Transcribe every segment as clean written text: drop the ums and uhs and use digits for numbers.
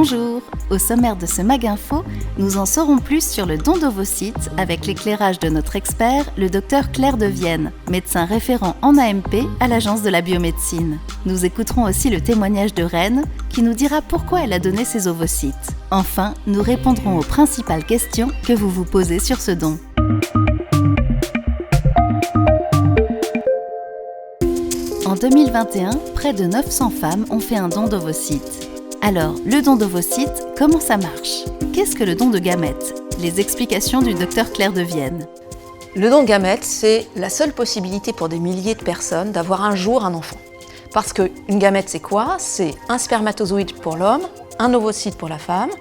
Bonjour! Au sommaire de ce Mag Info, nous en saurons plus sur le don d'ovocytes avec l'éclairage de notre expert, le Dr Claire de Vienne, médecin référent en AMP à l'Agence de la biomédecine. Nous écouterons aussi le témoignage de Reine qui nous dira pourquoi elle a donné ses ovocytes. Enfin, nous répondrons aux principales questions que vous vous posez sur ce don. En 2021, près de 900 femmes ont fait un don d'ovocytes. Alors, le don d'ovocytes, comment ça marche? Qu'est-ce que le don de gamètes? Les explications du Dr Claire de Vienne. Le don de gamètes, c'est la seule possibilité pour des milliers de personnes d'avoir un jour un enfant. Parce qu'une gamète, c'est quoi? C'est un spermatozoïde pour l'homme, un ovocyte pour la femme.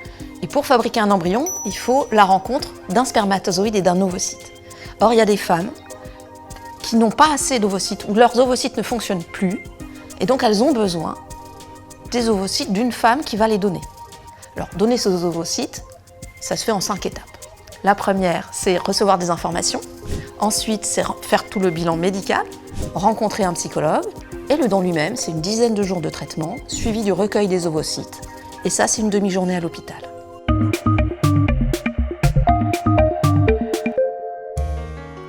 Et pour fabriquer un embryon, il faut la rencontre d'un spermatozoïde et d'un ovocyte. Or, il y a des femmes qui n'ont pas assez d'ovocytes, ou leurs ovocytes ne fonctionnent plus, et donc elles ont besoin des ovocytes d'une femme qui va les donner. Alors, donner ces ovocytes, ça se fait en 5 étapes. La première, c'est recevoir des informations. Ensuite, c'est faire tout le bilan médical, rencontrer un psychologue. Et le don lui-même, c'est une dizaine de jours de traitement, suivi du recueil des ovocytes. Et ça, c'est une demi-journée à l'hôpital.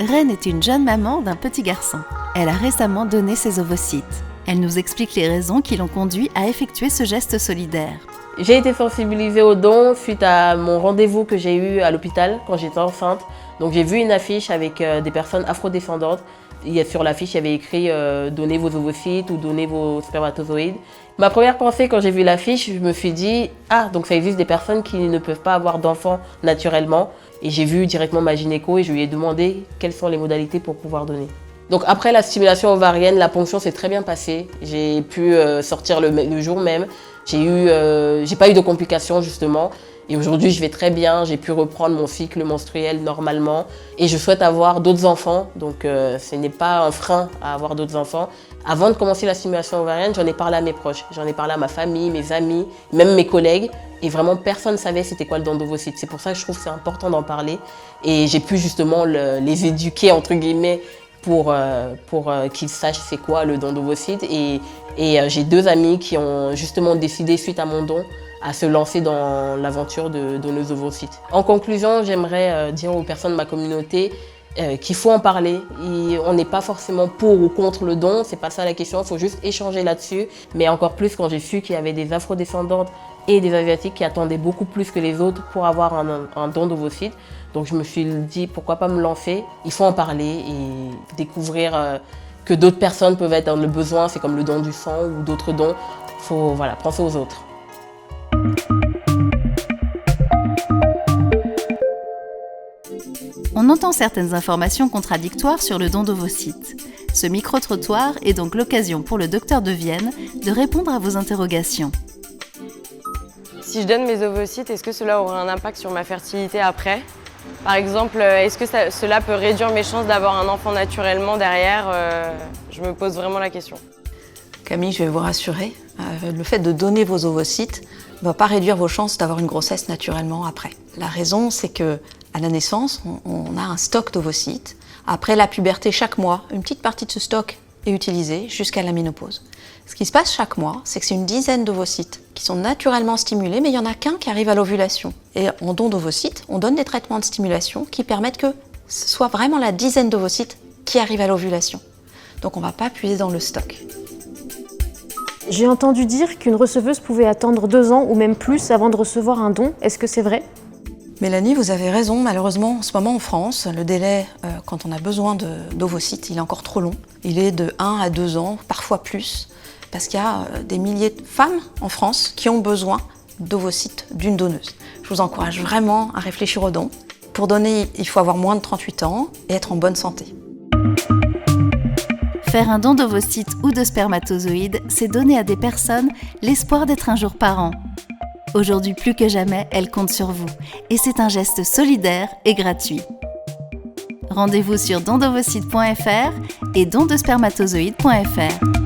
Reine est une jeune maman d'un petit garçon. Elle a récemment donné ses ovocytes. Elle nous explique les raisons qui l'ont conduit à effectuer ce geste solidaire. J'ai été sensibilisée au don suite à mon rendez-vous que j'ai eu à l'hôpital quand j'étais enceinte. Donc j'ai vu une affiche avec des personnes afrodescendantes. Sur l'affiche, il y avait écrit « Donnez vos ovocytes » ou « Donnez vos spermatozoïdes ». Ma première pensée quand j'ai vu l'affiche, je me suis dit « Ah, donc ça existe des personnes qui ne peuvent pas avoir d'enfants naturellement ». Et j'ai vu directement ma gynéco et je lui ai demandé quelles sont les modalités pour pouvoir donner. Donc après la stimulation ovarienne, la ponction s'est très bien passée. J'ai pu sortir le jour même. J'ai pas eu de complications justement. Et aujourd'hui, je vais très bien. J'ai pu reprendre mon cycle menstruel normalement. Et je souhaite avoir d'autres enfants. Donc ce n'est pas un frein à avoir d'autres enfants. Avant de commencer la stimulation ovarienne, j'en ai parlé à mes proches. J'en ai parlé à ma famille, mes amis, même mes collègues. Et vraiment, personne ne savait c'était quoi le don d'ovocytes. C'est pour ça que je trouve que c'est important d'en parler. Et j'ai pu justement les éduquer, entre guillemets, pour qu'ils sachent c'est quoi le don d'ovocytes. Et j'ai 2 amis qui ont justement décidé, suite à mon don, à se lancer dans l'aventure de donneuse d'ovocytes. En conclusion, j'aimerais dire aux personnes de ma communauté qu'il faut en parler. On n'est pas forcément pour ou contre le don, c'est pas ça la question, il faut juste échanger là-dessus. Mais encore plus quand j'ai su qu'il y avait des afrodescendantes et des asiatiques qui attendaient beaucoup plus que les autres pour avoir un don d'ovocytes. Donc je me suis dit pourquoi pas me lancer, il faut en parler et découvrir que d'autres personnes peuvent être dans le besoin, c'est comme le don du sang ou d'autres dons. Il faut penser aux autres. On entend certaines informations contradictoires sur le don d'ovocytes. Ce micro-trottoir est donc l'occasion pour le docteur de Vienne de répondre à vos interrogations. Si je donne mes ovocytes, est-ce que cela aura un impact sur ma fertilité après? Par exemple, est-ce que cela peut réduire mes chances d'avoir un enfant naturellement derrière? Je me pose vraiment la question. Camille, je vais vous rassurer, le fait de donner vos ovocytes ne va pas réduire vos chances d'avoir une grossesse naturellement après. La raison, c'est que à la naissance, on a un stock d'ovocytes. Après la puberté, chaque mois, une petite partie de ce stock est utilisée jusqu'à la ménopause. Ce qui se passe chaque mois, c'est que c'est une dizaine d'ovocytes qui sont naturellement stimulés, mais il n'y en a qu'un qui arrive à l'ovulation. Et en don d'ovocytes, on donne des traitements de stimulation qui permettent que ce soit vraiment la dizaine d'ovocytes qui arrivent à l'ovulation. Donc on ne va pas puiser dans le stock. J'ai entendu dire qu'une receveuse pouvait attendre 2 ans ou même plus avant de recevoir un don. Est-ce que c'est vrai? Mélanie, vous avez raison. Malheureusement, en ce moment en France, le délai, quand on a besoin d'ovocytes, il est encore trop long. Il est de 1 à 2 ans, parfois plus, parce qu'il y a des milliers de femmes en France qui ont besoin d'ovocytes d'une donneuse. Je vous encourage vraiment à réfléchir au don. Pour donner, il faut avoir moins de 38 ans et être en bonne santé. Faire un don d'ovocytes ou de spermatozoïdes, c'est donner à des personnes l'espoir d'être un jour parents. Aujourd'hui plus que jamais, elles comptent sur vous. Et c'est un geste solidaire et gratuit. Rendez-vous sur dondovocytes.fr et dondespermatozoïdes.fr.